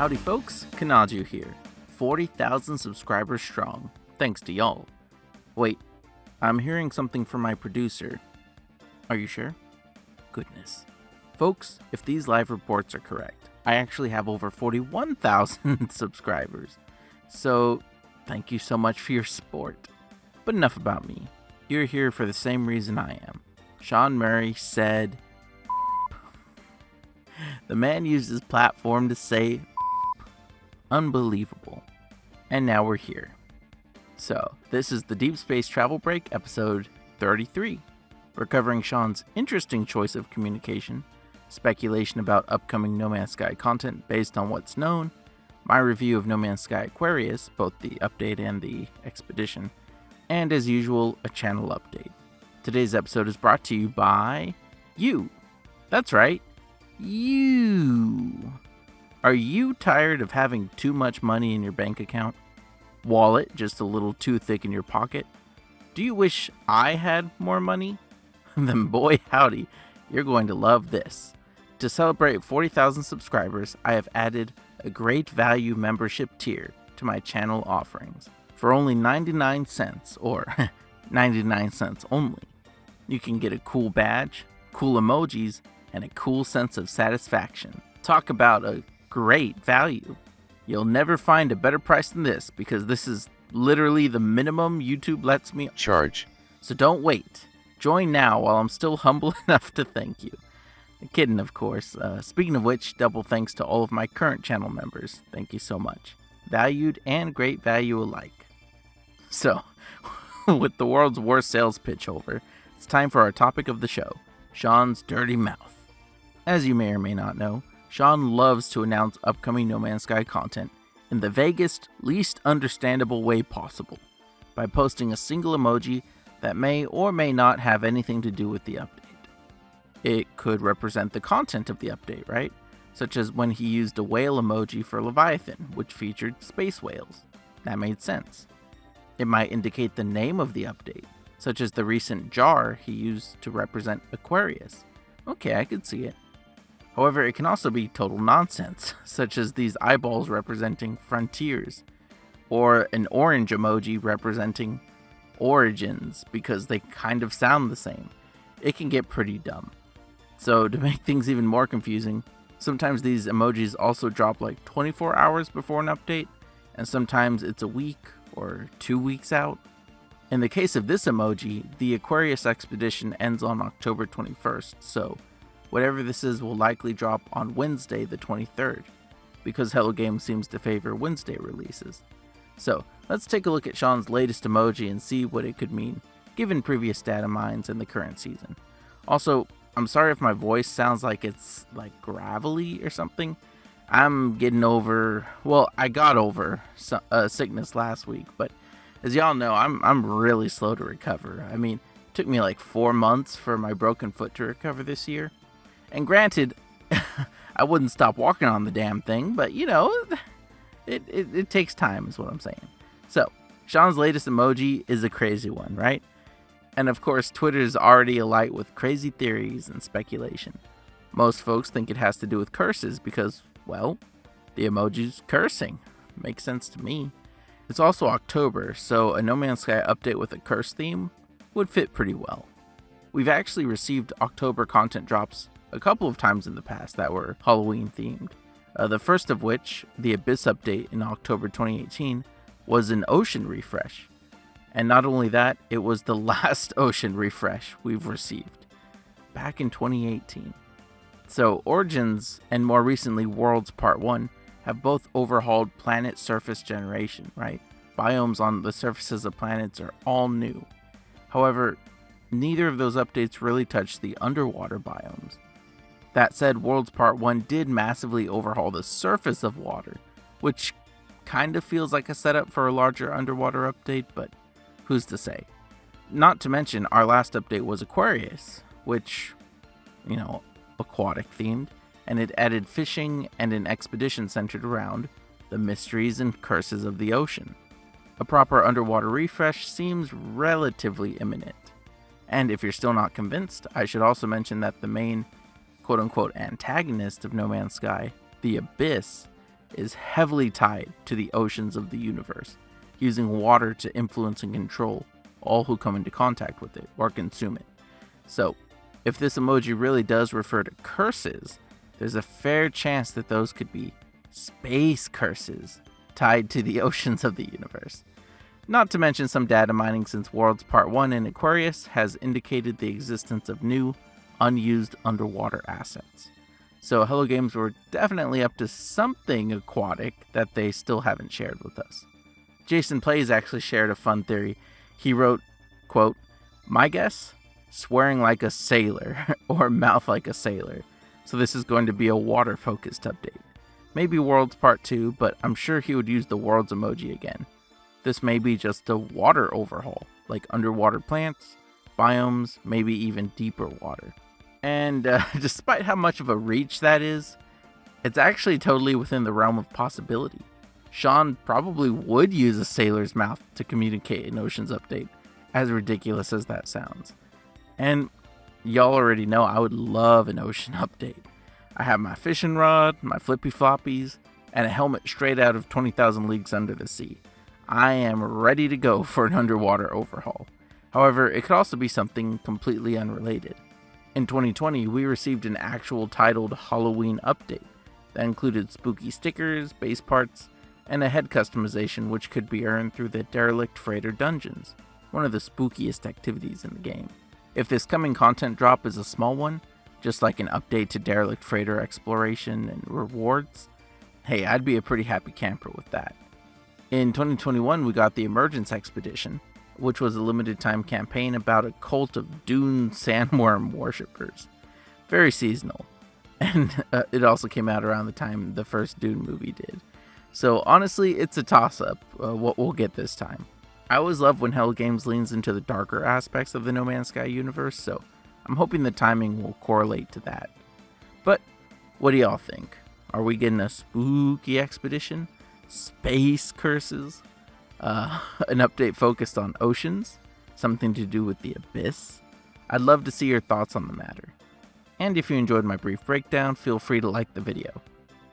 Howdy folks, Kanaju here, 40,000 subscribers strong, thanks to y'all. Wait, I'm hearing something from my producer. Are you sure? Goodness. Folks, if these live reports are correct, I actually have over 41,000 subscribers. So, thank you so much for your support. But enough about me. You're here for the same reason I am. Sean Murray said, the man used his platform to say, unbelievable. And now we're here. So, this is the Deep Space Travel Break, episode 33. We're covering Sean's interesting choice of communication, speculation about upcoming No Man's Sky content based on what's known, my review of No Man's Sky Aquarius, both the update and the expedition, and as usual, a channel update. Today's episode is brought to you by you. That's right, you. Are you tired of having too much money in your bank account? Wallet just a little too thick in your pocket? Do you wish I had more money? Then boy howdy, you're going to love this. To celebrate 40,000 subscribers, I have added a great value membership tier to my channel offerings. For only 99 cents, or 99 cents only, you can get a cool badge, cool emojis, and a cool sense of satisfaction. Talk about a great value. You'll never find a better price than this because this is literally the minimum YouTube lets me charge. So don't wait. Join now while I'm still humble enough to thank you. Kidding, of course. Speaking of which, double thanks to all of my current channel members. Thank you so much. Valued and great value alike. So, with the world's worst sales pitch over, it's time for our topic of the show, Sean's dirty mouth. As you may or may not know, Sean loves to announce upcoming No Man's Sky content in the vaguest, least understandable way possible, by posting a single emoji that may or may not have anything to do with the update. It could represent the content of the update, right? Such as when he used a whale emoji for Leviathan, which featured space whales. That made sense. It might indicate the name of the update, such as the recent jar he used to represent Aquarius. Okay, I could see it. However, it can also be total nonsense, such as these eyeballs representing Frontiers, or an orange emoji representing Origins, because they kind of sound the same. It can get pretty dumb. So to make things even more confusing, sometimes these emojis also drop like 24 hours before an update, and sometimes it's a week or 2 weeks out. In the case of this emoji, the Aquarius expedition ends on October 21st, so whatever this is will likely drop on Wednesday the 23rd, because Hello Games seems to favor Wednesday releases. So, let's take a look at Sean's latest emoji and see what it could mean, given previous data mines in the current season. Also, I'm sorry if my voice sounds like it's like gravelly or something. I'm getting over, I got over sickness last week, but as y'all know, I'm really slow to recover. I mean, it took me like 4 months for my broken foot to recover this year. And granted, I wouldn't stop walking on the damn thing, but you know, it takes time is what I'm saying. So, Sean's latest emoji is a crazy one, right? And of course, Twitter's already alight with crazy theories and speculation. Most folks think it has to do with curses because, well, the emoji's cursing. Makes sense to me. It's also October, so a No Man's Sky update with a curse theme would fit pretty well. We've actually received October content drops a couple of times in the past that were Halloween themed. The first of which, the Abyss update in October 2018, was an ocean refresh. And not only that, it was the last ocean refresh we've received, back in 2018. So Origins and more recently Worlds Part 1 have both overhauled planet surface generation, right? Biomes on the surfaces of planets are all new. However, neither of those updates really touch the underwater biomes. That said, Worlds Part 1 did massively overhaul the surface of water, which kind of feels like a setup for a larger underwater update, but who's to say? Not to mention, our last update was Aquarius, which, you know, aquatic themed, and it added fishing and an expedition centered around the mysteries and curses of the ocean. A proper underwater refresh seems relatively imminent. And if you're still not convinced, I should also mention that the main quote-unquote antagonist of No Man's Sky, the Abyss, is heavily tied to the oceans of the universe, using water to influence and control all who come into contact with it or consume it. So, if this emoji really does refer to curses, there's a fair chance that those could be space curses tied to the oceans of the universe. Not to mention some data mining, since Worlds Part 1 in Aquarius has indicated the existence of new, unused underwater assets. So Hello Games were definitely up to something aquatic that they still haven't shared with us. Jason Plays actually shared a fun theory. He wrote, quote, "My guess? Swearing like a sailor, or mouth like a sailor. So this is going to be a water-focused update. Maybe Worlds Part 2, but I'm sure he would use the Worlds emoji again. This may be just a water overhaul, like underwater plants, biomes, maybe even deeper water." And despite how much of a reach that is, it's actually totally within the realm of possibility. Sean probably would use a sailor's mouth to communicate an Oceans update, as ridiculous as that sounds. And y'all already know I would love an ocean update. I have my fishing rod, my flippy floppies, and a helmet straight out of 20,000 Leagues Under the Sea. I am ready to go for an underwater overhaul. However, it could also be something completely unrelated. In 2020, we received an actual titled Halloween update that included spooky stickers, base parts, and a head customization which could be earned through the Derelict Freighter dungeons, one of the spookiest activities in the game. If this coming content drop is a small one, just like an update to Derelict Freighter exploration and rewards, hey, I'd be a pretty happy camper with that. In 2021, we got the Emergence Expedition, which was a limited time campaign about a cult of dune sandworm worshippers. Very seasonal. And it also came out around the time the first Dune movie did. So honestly, it's a toss-up what we'll get this time. I always love when Hello Games leans into the darker aspects of the No Man's Sky universe, so I'm hoping the timing will correlate to that. But what do y'all think? Are we getting a spooky expedition? Space curses? An update focused on oceans? Something to do with the abyss? I'd love to see your thoughts on the matter. And if you enjoyed my brief breakdown, feel free to like the video.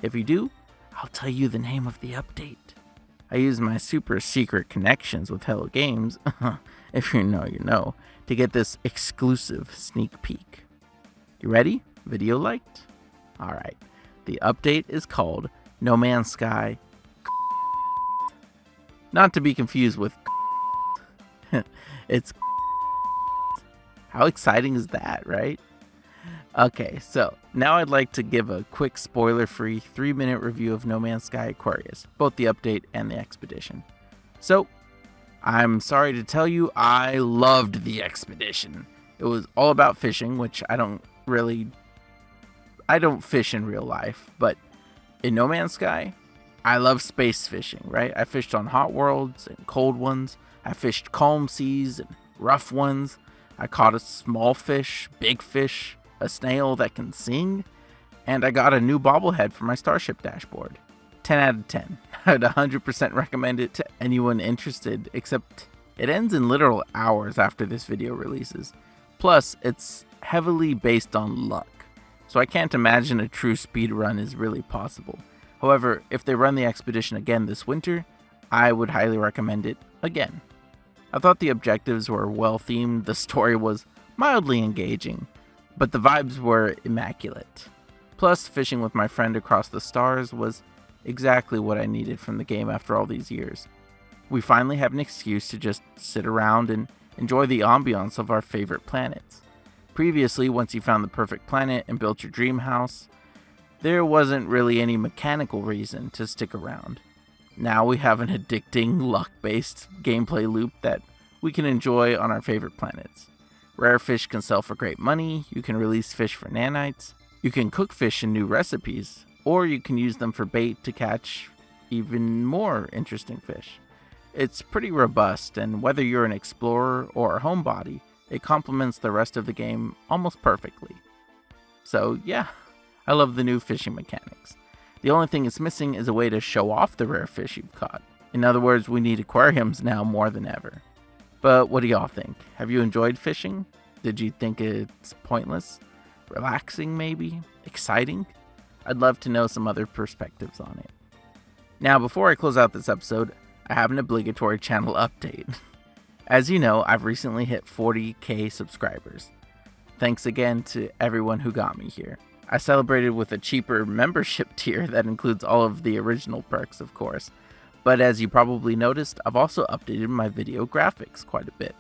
If you do, I'll tell you the name of the update. I use my super secret connections with Hello Games, if you know you know, to get this exclusive sneak peek. You ready? Video liked? Alright, the update is called No Man's Sky. Not to be confused with it's how exciting is that, right? Okay, so now I'd like to give a quick spoiler-free 3-minute review of No Man's Sky Aquarius, both the update and the expedition. So, I'm sorry to tell you, I loved the expedition. It was all about fishing, which I don't fish in real life, but in No Man's Sky, I love space fishing, right? I fished on hot worlds and cold ones. I fished calm seas and rough ones. I caught a small fish, big fish, a snail that can sing, and I got a new bobblehead for my Starship dashboard. 10 out of 10. I'd 100% recommend it to anyone interested, except it ends in literal hours after this video releases. Plus, it's heavily based on luck, so I can't imagine a true speed run is really possible. However, if they run the expedition again this winter, I would highly recommend it again. I thought the objectives were well themed, the story was mildly engaging, but the vibes were immaculate. Plus, fishing with my friend across the stars was exactly what I needed from the game after all these years. We finally have an excuse to just sit around and enjoy the ambiance of our favorite planets. Previously, once you found the perfect planet and built your dream house, there wasn't really any mechanical reason to stick around. Now we have an addicting, luck-based gameplay loop that we can enjoy on our favorite planets. Rare fish can sell for great money, you can release fish for nanites, you can cook fish in new recipes, or you can use them for bait to catch even more interesting fish. It's pretty robust, and whether you're an explorer or a homebody, it complements the rest of the game almost perfectly. So yeah, I love the new fishing mechanics. The only thing it's missing is a way to show off the rare fish you've caught. In other words, we need aquariums now more than ever. But what do y'all think? Have you enjoyed fishing? Did you think it's pointless? Relaxing maybe? Exciting? I'd love to know some other perspectives on it. Now, before I close out this episode, I have an obligatory channel update. As you know, I've recently hit 40k subscribers. Thanks again to everyone who got me here. I celebrated with a cheaper membership tier that includes all of the original perks, of course. But as you probably noticed, I've also updated my video graphics quite a bit.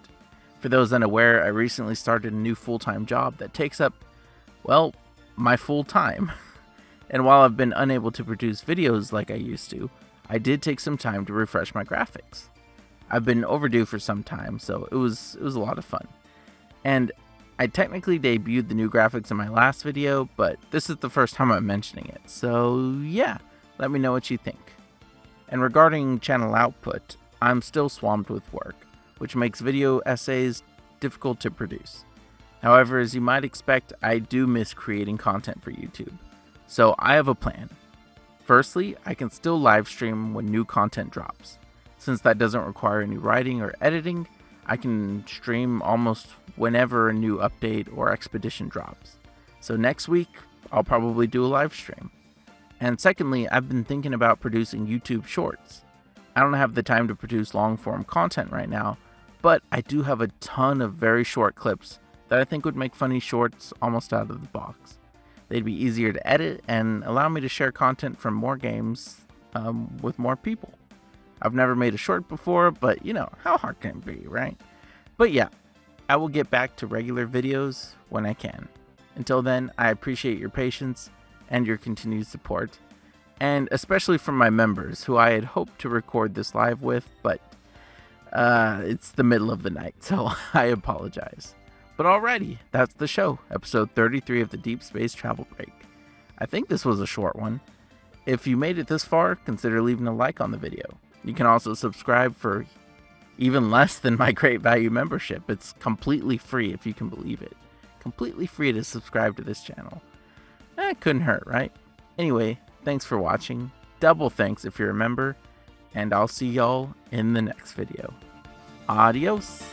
For those unaware, I recently started a new full-time job that takes up, well, my full time. And while I've been unable to produce videos like I used to, I did take some time to refresh my graphics. I've been overdue for some time, so it was a lot of fun. And I technically debuted the new graphics in my last video, but this is the first time I'm mentioning it, so yeah, let me know what you think. And regarding channel output, I'm still swamped with work, which makes video essays difficult to produce. However, as you might expect, I do miss creating content for YouTube. So I have a plan. Firstly, I can still live stream when new content drops. Since that doesn't require any writing or editing, I can stream almost whenever a new update or expedition drops. So next week, I'll probably do a live stream. And secondly, I've been thinking about producing YouTube shorts. I don't have the time to produce long-form content right now, but I do have a ton of very short clips that I think would make funny shorts almost out of the box. They'd be easier to edit and allow me to share content from more games with more people. I've never made a short before, but you know, how hard can it be, right? But yeah, I will get back to regular videos when I can. Until then, I appreciate your patience and your continued support, and especially from my members who I had hoped to record this live with, but it's the middle of the night, so I apologize. But alrighty, that's the show, episode 33 of the Deep Space Travel Break. I think this was a short one. If you made it this far, consider leaving a like on the video. You can also subscribe for even less than my great value membership. It's completely free, if you can believe it. Completely free to subscribe to this channel. It couldn't hurt, right? Anyway, thanks for watching. Double thanks if you're a member. And I'll see y'all in the next video. Adios.